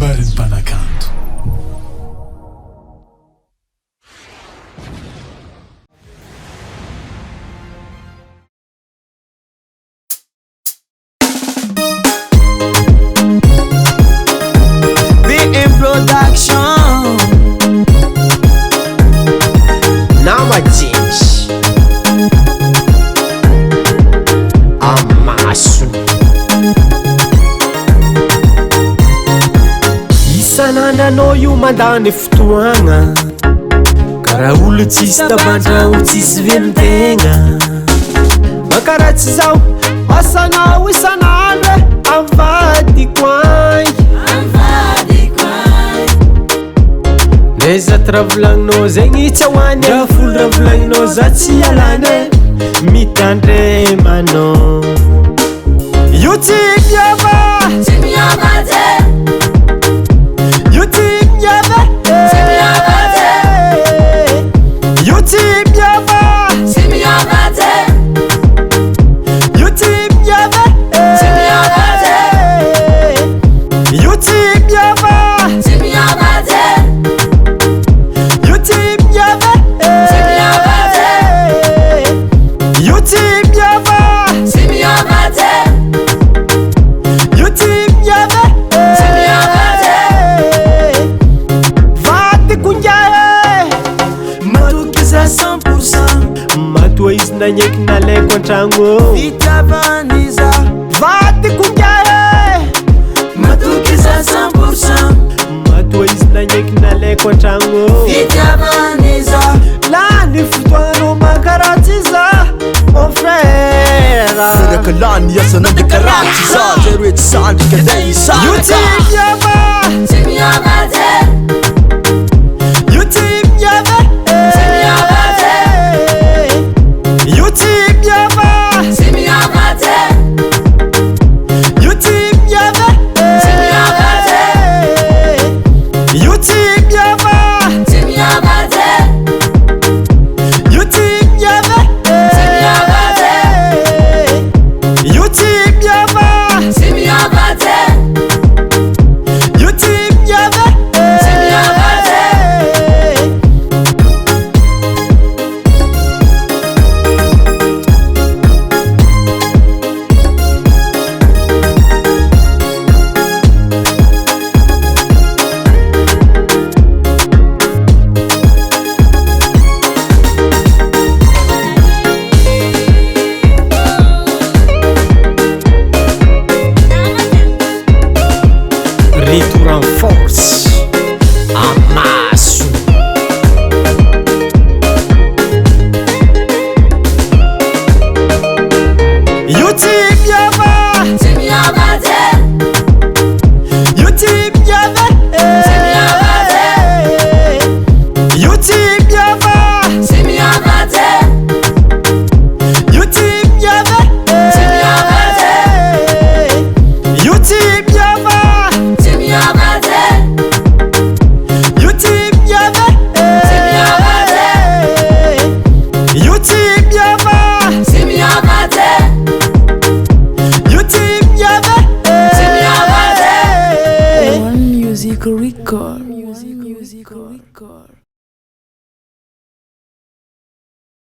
Kabaron'Ny Mpanakanto. Production Nouveaute Amaso isan'andranao io mandany fotoagna karaha olo tsisy tabandragno tsisy velon-tegna mankaratsy zao asanao isan'andro avadiko agny eza ty raha volagninao zegny tsy ahoany afolo raha volagninao za tsy alany mitandremanao io tsy miova Tsy miova Jery io tsy miova Tsy miova Jery io tsy miova Tsy miova Jery io tsy miova Tsy miova Jery io tsy miova Tsy miova Jery matoa izy nagneky nalaiko an-tragno fitiavaniza vatiko ngiahe matoky za 100% matoa izy nagneky nalaiko an-tragno fitiavaniza lany fotoanao mankaratsy za mon frère feraka lany asanande karatsy za zay roe tsy sandrika nde isaka io tsy miava Tsy miava Jery io tsy miava Tsy miava Jery io tsy miava Tsy miava Jery io tsy miava Tsy miava Jery io tsy miava Tsy miava Jery io tsy miava Tsy miava Jery io tsy miava Tsy miava Jery io tsy miava Tsy miava Jery Retour en force